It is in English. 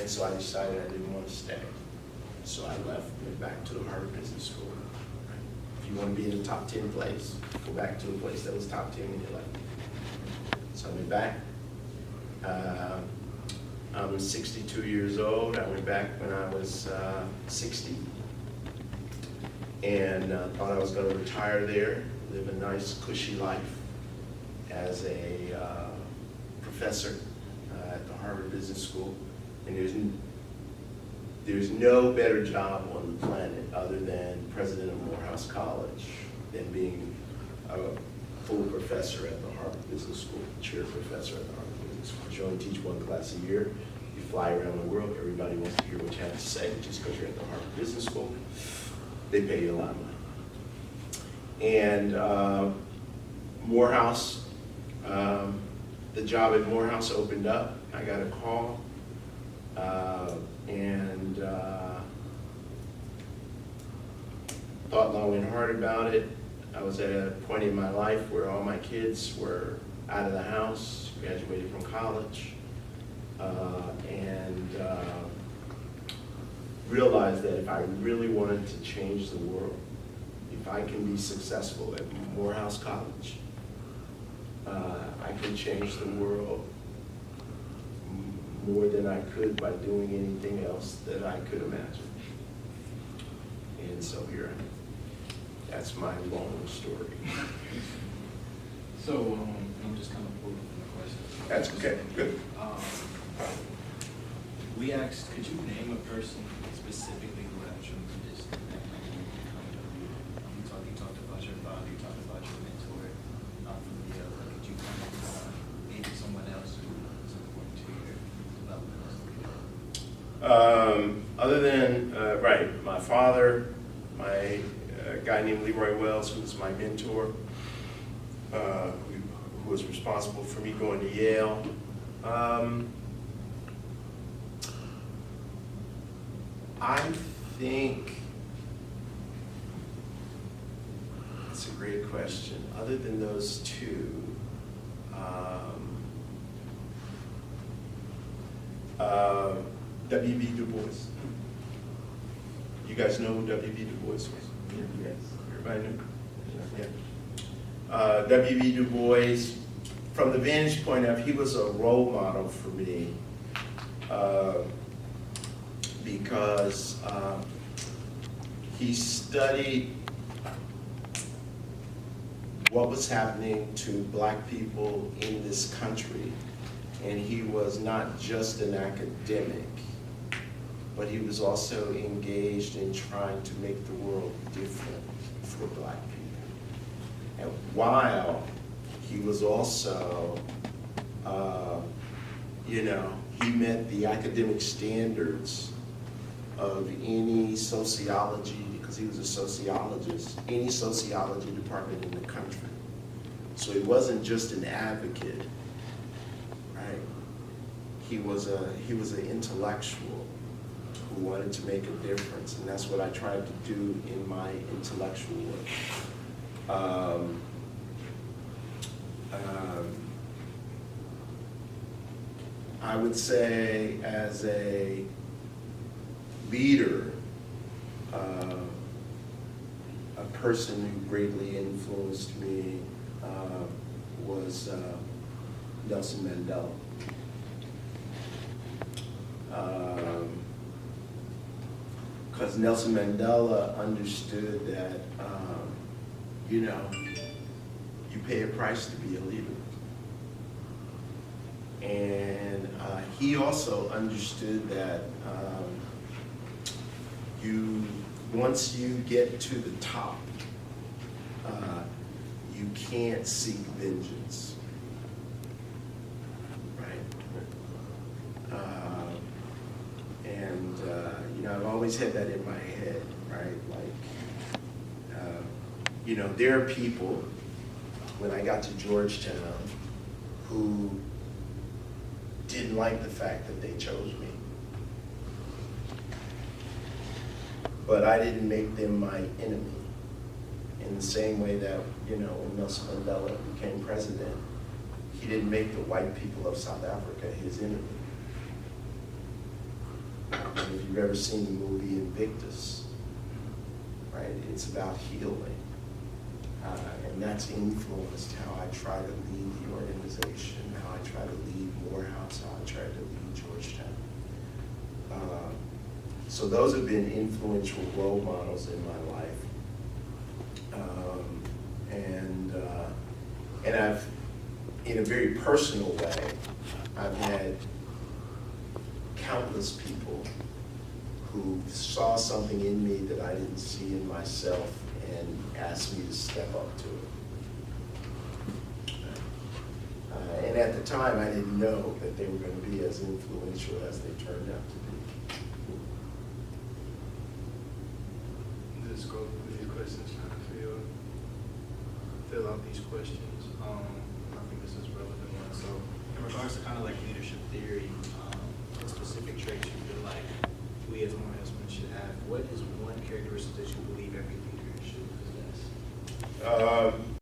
And so I decided I didn't want to stay. So I left, went back to the Harvard Business School. Right? If you want to be in the top 10 place, go back to a place that was top 10 in your life. So I went back. I'm 62 years old. I went back when I was 60. And thought I was going to retire there, live a nice, cushy life as a professor at the Harvard Business School. And there's no better job on the planet other than president of Morehouse College than being a full professor at the Harvard Business School, chair professor at the Harvard Business School. You only teach one class a year. You fly around the world. Everybody wants to hear what you have to say just because you're at the Harvard Business School. They pay you a lot of money. And Morehouse, the job at Morehouse opened up. I got a call, and thought long and hard about it. I was at a point in my life where all my kids were out of the house, graduated from college, and realized that if I really wanted to change the world, if I can be successful at Morehouse College, I can change the world more than I could by doing anything else that I could imagine. And so here I am. That's my long story. So I'm just kind of pulling from the question. That's okay, good. We asked, could you name a person specifically who had shown you this you talked about your father, you talked about your mentor from the could you kind of maybe someone else who was important to your development? Other than, right, my father, my guy named Leroy Wells, who was my mentor, who was responsible for me going to Yale. I think that's a great question. Other than those two, W.B. Du Bois. You guys know who W.B. Du Bois was? Yes. Everybody knew? Yeah. W.B. Du Bois, from the vantage point of, he was a role model for me. Because he studied what was happening to black people in this country, and he was not just an academic, but he was also engaged in trying to make the world different for black people. And while he was also, he met the academic standards of any sociology, because he was a sociologist, any sociology department in the country. So he wasn't just an advocate, right? He was an intellectual who wanted to make a difference, and that's what I tried to do in my intellectual work. I would say as a leader, a person who greatly influenced me was Nelson Mandela. Because Nelson Mandela understood that, you pay a price to be a leader. And he also understood that once you get to the top, you can't seek vengeance, right? I've always had that in my head, right? Like, there are people, when I got to Georgetown, who didn't like the fact that they chose me. But I didn't make them my enemy. In the same way that, when Nelson Mandela became president, he didn't make the white people of South Africa his enemy. And if you've ever seen the movie Invictus, right, it's about healing. And that's influenced how I try to lead the organization, how I try to lead Morehouse, how I try to lead Georgetown. So those have been influential role models in my life. And I've, in a very personal way, I've had countless people who saw something in me that I didn't see in myself and asked me to step up to it. And at the time, I didn't know that they were going to be as influential as they turned out to be. Just go through these questions, trying to fill out these questions. I think this is a relevant one. So, In regards to kind of like leadership theory, what specific traits you feel like we as Morehouse should have, what is one characteristic that you believe every leader should possess?